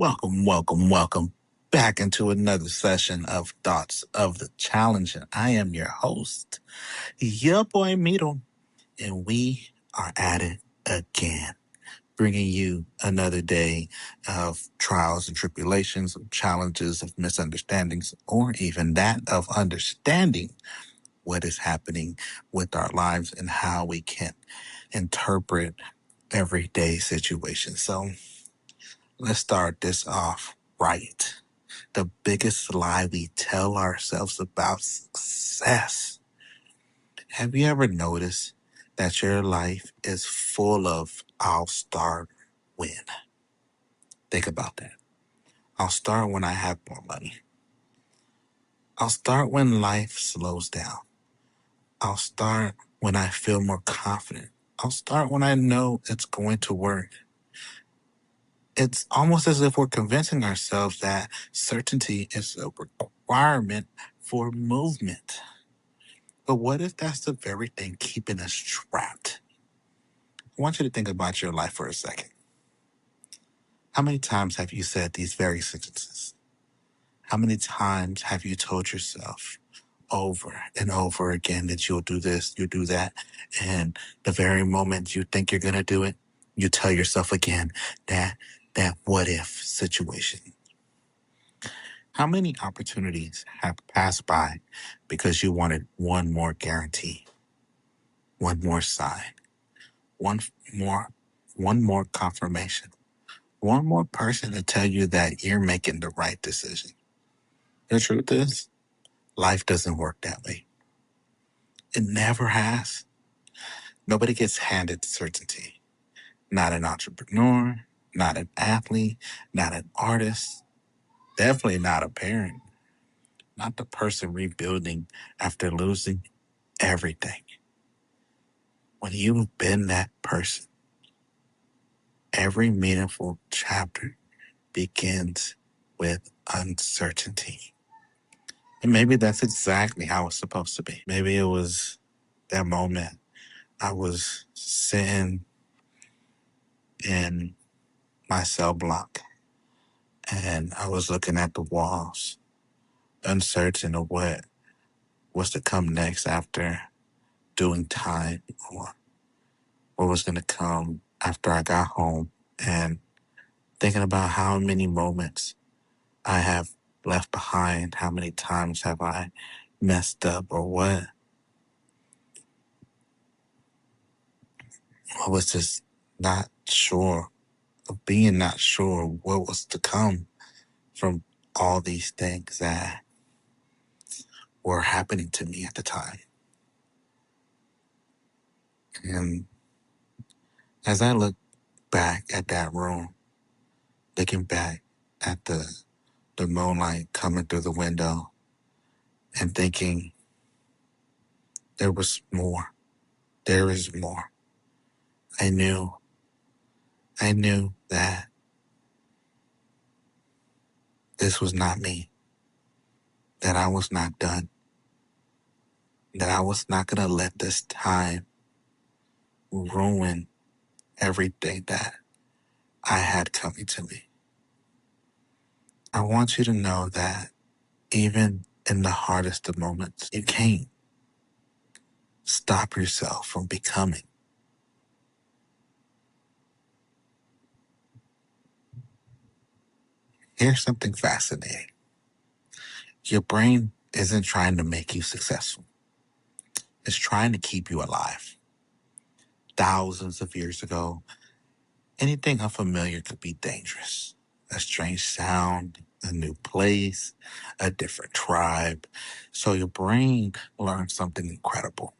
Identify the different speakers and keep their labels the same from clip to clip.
Speaker 1: Welcome back into another session of Thoughts of the Challenge. And I am your host, your boy Mito, and we are at it again, bringing you another day of trials and tribulations, of challenges, of misunderstandings, or even that of understanding what is happening with our lives and how we can interpret everyday situations. So let's start this off right. The biggest lie we tell ourselves about success. Have you ever noticed that your life is full of I'll start when? Think about that. I'll start when I have more money. I'll start when life slows down. I'll start when I feel more confident. I'll start when I know it's going to work. It's almost as if we're convincing ourselves that certainty is a requirement for movement. But what if that's the very thing keeping us trapped? I want you to think about your life for a second. How many times have you said these very sentences? How many times have you told yourself over and over again that you'll do this, you'll do that, and the very moment you think you're going to do it, you tell yourself again that what if situation? How many opportunities have passed by because you wanted one more guarantee, one more sign, one more one more confirmation, one more person to tell you that you're making the right decision? The truth is, life doesn't work that way. It never has. Nobody gets handed certainty. Not an entrepreneur, not an athlete, not an artist, definitely not a parent, not the person rebuilding after losing everything. When you've been that person, every meaningful chapter begins with uncertainty. And maybe that's exactly how it's supposed to be. Maybe it was that moment I was sitting in my cell block and I was looking at the walls, uncertain of what was to come next after doing time or what was going to come after I got home, and thinking about how many moments I have left behind, how many times have I messed up, or what I was just not sure of being not sure what was to come from all these things that were happening to me at the time. And as I look back at that room, looking back at the moonlight coming through the window and thinking there was more, there is more. I knew, I knew that this was not me, that I was not done, that I was not going to let this time ruin everything that I had coming to me. I want you to know that even in the hardest of moments, you can't stop yourself from becoming. Here's something fascinating. Your brain isn't trying to make you successful. It's trying to keep you alive. Thousands of years ago, anything unfamiliar could be dangerous. A strange sound, a new place, a different tribe. So your brain learns something incredible.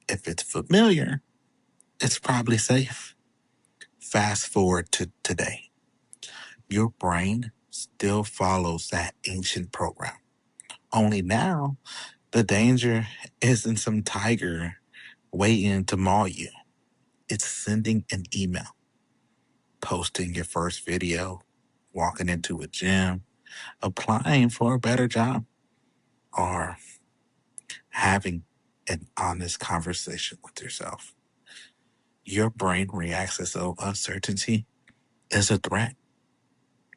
Speaker 1: If it's familiar, it's probably safe. Fast forward to today. Your brain still follows that ancient program. Only now, the danger isn't some tiger waiting to maul you. It's sending an email, posting your first video, walking into a gym, applying for a better job, or having an honest conversation with yourself. Your brain reacts as though uncertainty is a threat.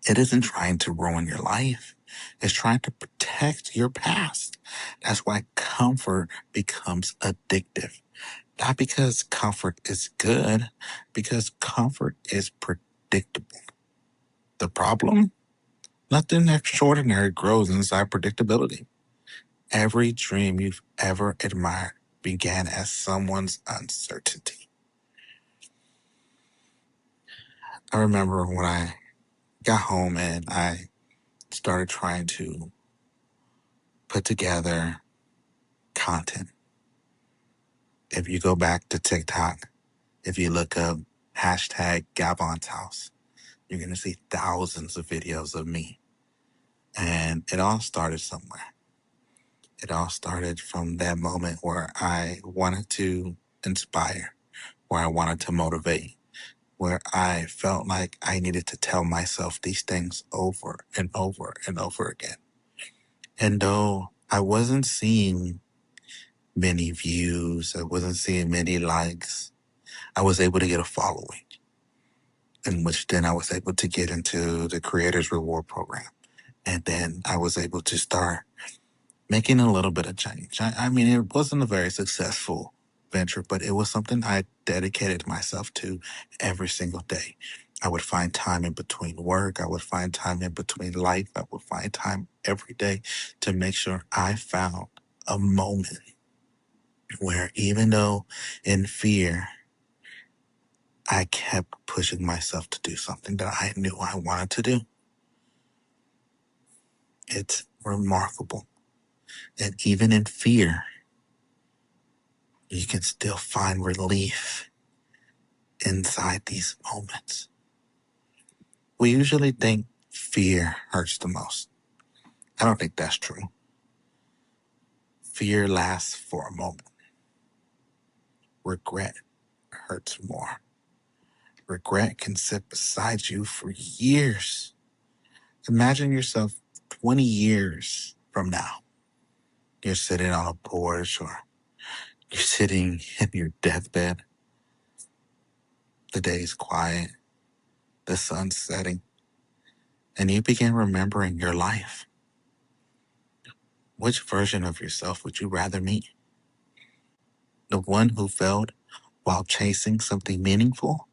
Speaker 1: It isn't trying to ruin your life. It's trying to protect your past. That's why comfort becomes addictive. Not because comfort is good, because comfort is predictable. The problem? Nothing extraordinary grows inside predictability. Every dream you've ever admired began as someone's uncertainty. I remember when I got home and I started trying to put together content. If you go back to TikTok, if you look up hashtag Gabon's house, you're going to see thousands of videos of me. And it all started somewhere. It all started from that moment where I wanted to inspire, where I wanted to motivate, where I felt like I needed to tell myself these things over and over and over again. And though I wasn't seeing many views, I wasn't seeing many likes, I was able to get a following, in which then I was able to get into the Creators Reward Program. And then I was able to start making a little bit of change. I mean, it wasn't a very successful venture, but it was something I dedicated myself to every single day. I would find time in between work. I would find time in between life. I would find time every day to make sure I found a moment where, even though in fear, I kept pushing myself to do something that I knew I wanted to do. It's remarkable. And even in fear, you can still find relief inside these moments. We usually think fear hurts the most. I don't think that's true. Fear lasts for a moment. Regret hurts more. Regret can sit beside you for years. Imagine yourself 20 years from now. You're sitting on a porch or you're sitting in your deathbed. The day's quiet. The sun's setting. And you begin remembering your life. Which version of yourself would you rather meet? The one who failed while chasing something meaningful,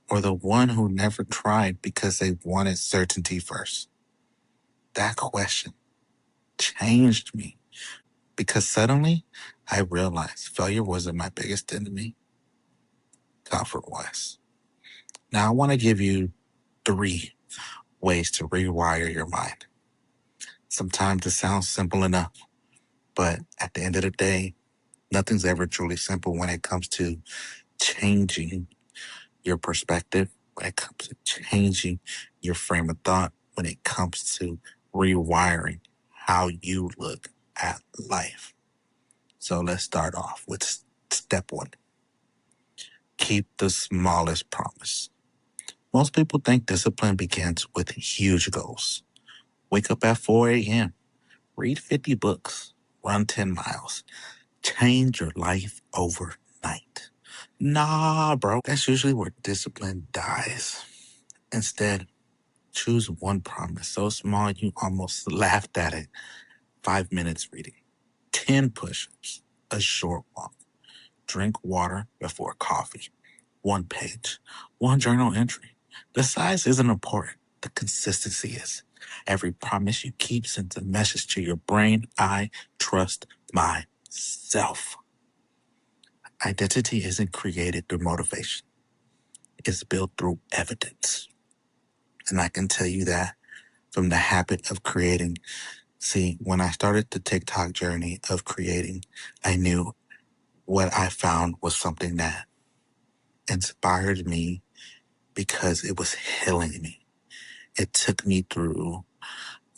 Speaker 1: or the one who never tried because they wanted certainty first? That question changed me because suddenly I realized failure wasn't my biggest enemy, comfort was. Now I want to give you 3 ways to rewire your mind. Sometimes it sounds simple enough, but at the end of the day, nothing's ever truly simple when it comes to changing your perspective, when it comes to changing your frame of thought, when it comes to rewiring how you look at life. So let's start off with step 1. Keep the smallest promise. Most people think discipline begins with huge goals. Wake up at 4 a.m., read 50 books, run 10 miles, change your life overnight. Nah, bro. That's usually where discipline dies. Instead, choose one promise so small you almost laughed at it. 5 minutes reading, 10 push-ups, a short walk, drink water before coffee, 1 page, one journal entry. The size isn't important. The consistency is. Every promise you keep sends a message to your brain. I trust myself. Identity isn't created through motivation. It's built through evidence. And I can tell you that from the habit of creating. See, when I started the TikTok journey of creating, I knew what I found was something that inspired me because it was healing me. It took me through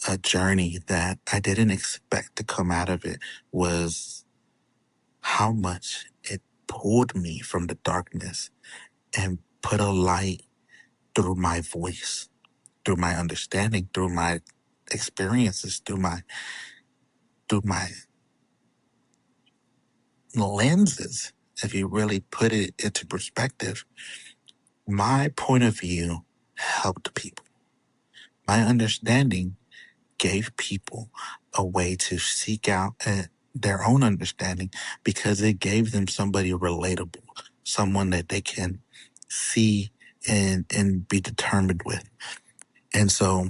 Speaker 1: a journey that I didn't expect to come out of it was how much it pulled me from the darkness and put a light through my voice, through my understanding, through my experiences, through my lenses. If you really put it into perspective, my point of view helped people. My understanding gave people a way to seek out their own understanding because it gave them somebody relatable, someone that they can see and be determined with. And so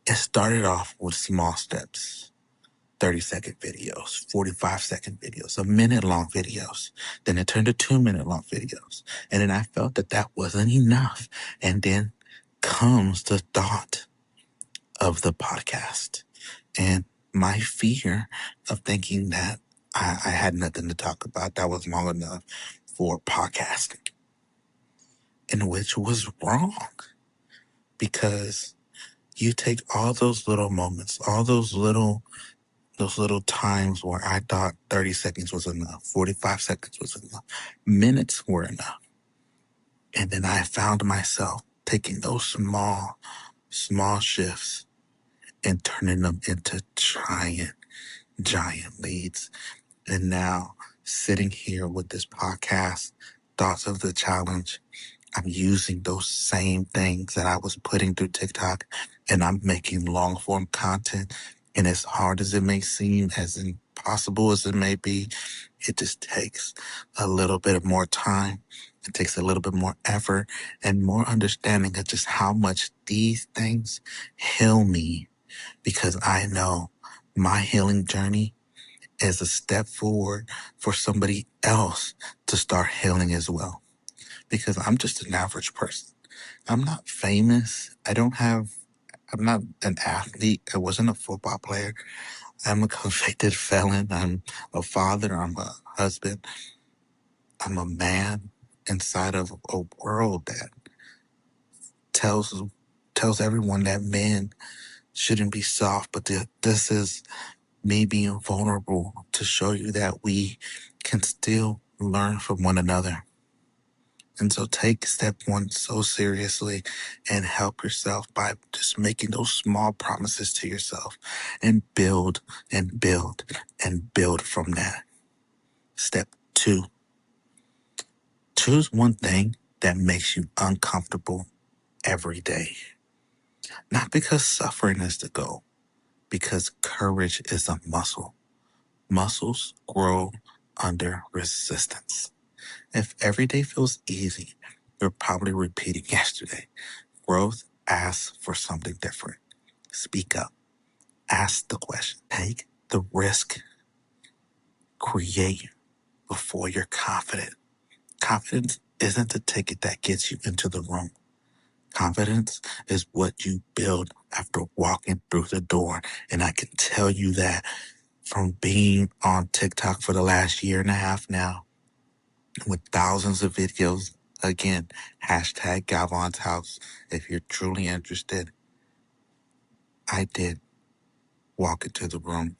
Speaker 1: it started off with small steps. 30-second videos, 45-second videos, a minute long videos. Then it turned to 2-minute long videos. And then I felt that that wasn't enough. And then comes the thought of the podcast and my fear of thinking that I had nothing to talk about that was long enough for podcasting, and which was wrong because you take all those little moments, all those little times where I thought 30 seconds was enough, 45 seconds was enough, minutes were enough. And then I found myself taking those small shifts and turning them into giant leads. And now sitting here with this podcast, Thoughts of the Challenge, I'm using those same things that I was putting through TikTok and I'm making long form content. And as hard as it may seem, as impossible as it may be, it just takes a little bit more time. It takes a little bit more effort and more understanding of just how much these things heal me, because I know my healing journey is a step forward for somebody else to start healing as well. Because I'm just an average person. I'm not famous. I'm not an athlete. I wasn't a football player. I'm a convicted felon. I'm a father. I'm a husband. I'm a man inside of a world that tells tells everyone that men shouldn't be soft. But this is me being vulnerable to show you that we can still learn from one another. And so take step one so seriously and help yourself by just making those small promises to yourself and build and build and build from that. Step two, choose one thing that makes you uncomfortable every day. Not because suffering is the goal, because courage is a muscle. Muscles grow under resistance. If every day feels easy, you're probably repeating yesterday. Growth asks for something different. Speak up. Ask the question. Take the risk. Create before you're confident. Confidence isn't the ticket that gets you into the room. Confidence is what you build after walking through the door. And I can tell you that from being on TikTok for the last year and a half now, with thousands of videos. Again, hashtag Galvan's house. If you're truly interested, I did walk into the room.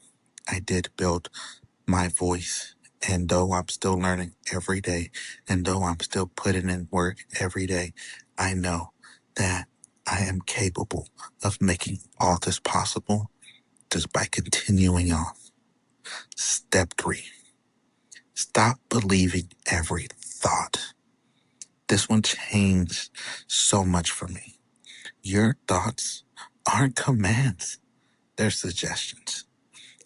Speaker 1: I did build my voice. And though I'm still learning every day, and though I'm still putting in work every day, I know that I am capable of making all this possible just by continuing on. Step three, stop believing every thought. This one changed so much for me. Your thoughts aren't commands, they're suggestions.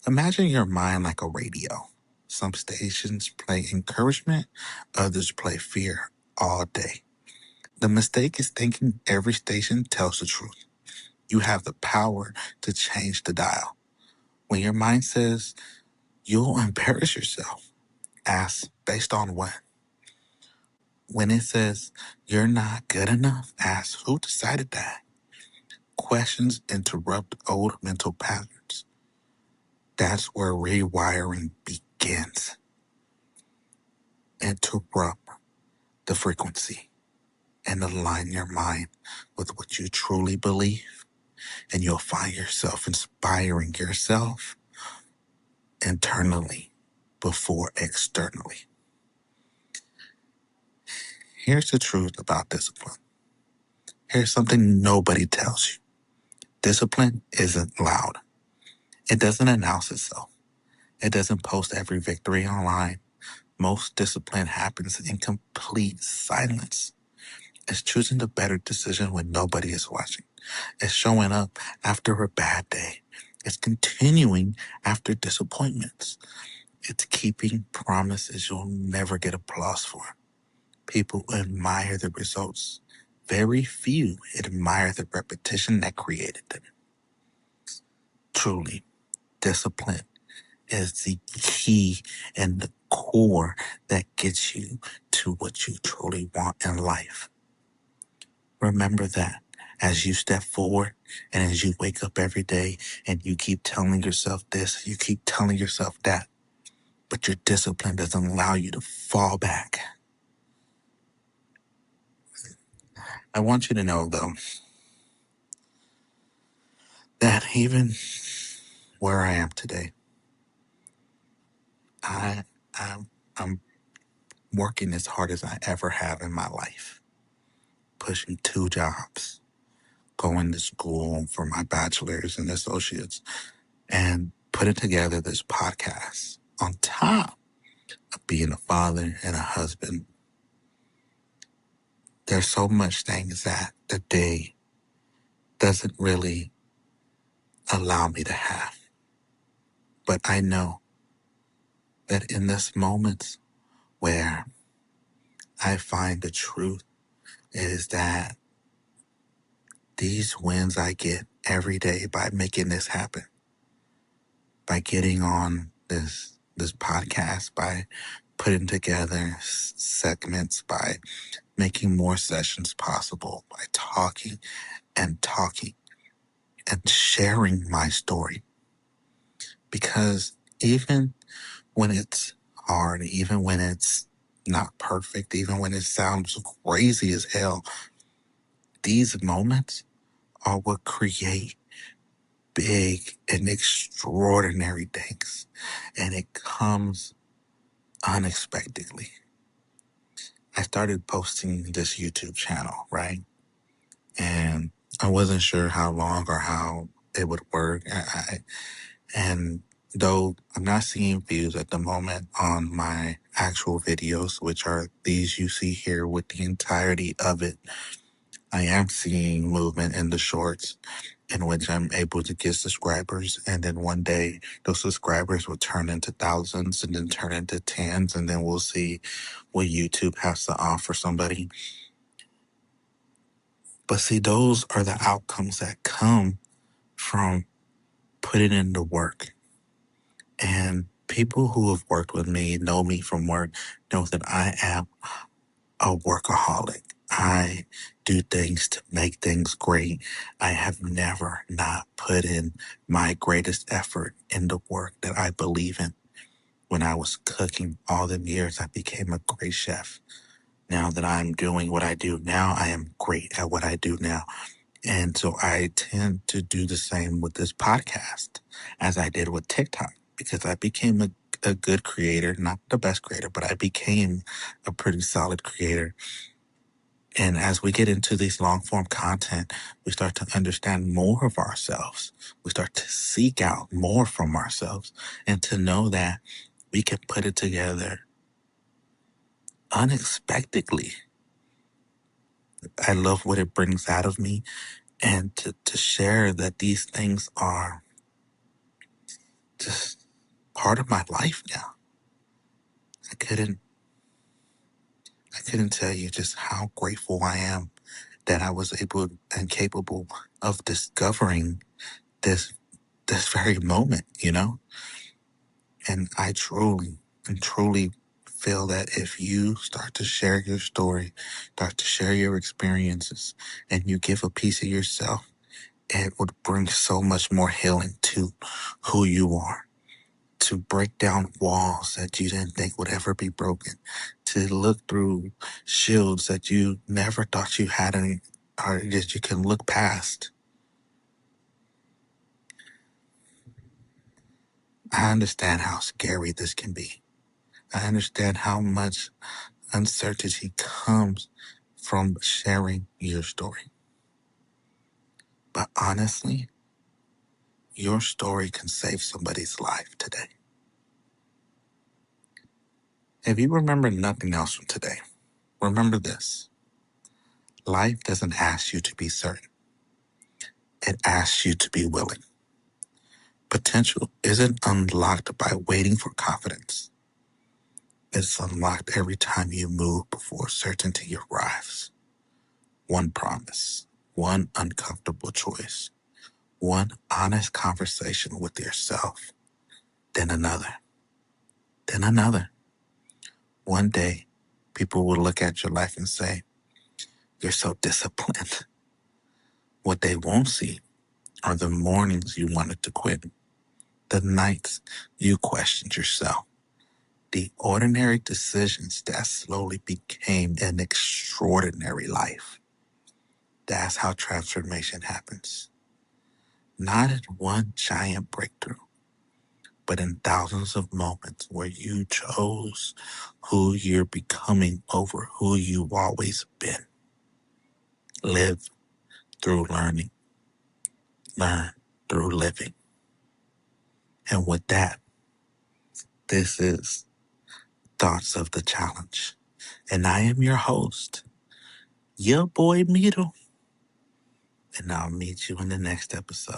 Speaker 1: Imagine your mind like a radio. Some stations play encouragement, others play fear all day. The mistake is thinking every station tells the truth. You have the power to change the dial. When your mind says you'll embarrass yourself, ask based on what? When it says you're not good enough, ask who decided that? Questions interrupt old mental patterns. That's where rewiring begins. Interrupt the frequency and align your mind with what you truly believe, and you'll find yourself inspiring yourself internally before externally. Here's the truth about discipline. Here's something nobody tells you. Discipline isn't loud. It doesn't announce itself. It doesn't post every victory online. Most discipline happens in complete silence. It's choosing the better decision when nobody is watching. It's showing up after a bad day. It's continuing after disappointments. It's keeping promises you'll never get applause for. People admire the results. Very few admire the repetition that created them. Truly, discipline is the key and the core that gets you to what you truly want in life. Remember that as you step forward and as you wake up every day and you keep telling yourself this, you keep telling yourself that, but your discipline doesn't allow you to fall back. I want you to know, though, that even where I am today, I, I'm working as hard as I ever have in my life, pushing 2 jobs, going to school for my bachelor's and associates, and putting together this podcast on top of being a father and a husband. There's so much things that the day doesn't really allow me to have. But I know that in this moment where I find the truth is that these wins I get every day by making this happen, by getting on this podcast, by putting together segments, by making more sessions possible, by talking and talking and sharing my story. Because even when it's hard, even when it's not perfect, even when it sounds crazy as hell, these moments are what create big and extraordinary things. And it comes unexpectedly. I started posting this YouTube channel, right? And I wasn't sure how long or how it would work. And though I'm not seeing views at the moment on my actual videos, which are these you see here with the entirety of it, I am seeing movement in the shorts in which I'm able to get subscribers. And then one day those subscribers will turn into thousands and then turn into tens. And then we'll see what YouTube has to offer somebody. But see, those are the outcomes that come from putting in the work. And people who have worked with me, know me from work, know that I am a workaholic. I do things to make things great. I have never not put in my greatest effort in the work that I believe in. When I was cooking all them years, I became a great chef. Now that I'm doing what I do now, I am great at what I do now. And so I tend to do the same with this podcast as I did with TikTok because I became a good creator, not the best creator, but I became a pretty solid creator. And as we get into these long form content, we start to understand more of ourselves. We start to seek out more from ourselves and to know that we can put it together unexpectedly. I love what it brings out of me and to share that these things are just part of my life now. I couldn't I couldn't tell you just how grateful I am that I was able and capable of discovering this this very moment, you know? And I truly and truly feel that if you start to share your story, start to share your experiences, and you give a piece of yourself, it would bring so much more healing to who you are. To break down walls that you didn't think would ever be broken, to look through shields that you never thought you had any, or that you can look past. I understand how scary this can be. I understand how much uncertainty comes from sharing your story. But honestly, your story can save somebody's life today. If you remember nothing else from today, remember this. Life doesn't ask you to be certain, it asks you to be willing. Potential isn't unlocked by waiting for confidence. It's unlocked every time you move before certainty arrives. One promise, one uncomfortable choice, one honest conversation with yourself, then another, then another. One day, people will look at your life and say, "You're so disciplined." What they won't see are the mornings you wanted to quit, the nights you questioned yourself, the ordinary decisions that slowly became an extraordinary life. That's how transformation happens. Not in one giant breakthrough, but in thousands of moments where you chose who you're becoming over who you've always been. Live through learning, learn through living. And with that, this is Thoughts of the Challenge. And I am your host, your boy Mito. And I'll meet you in the next episode.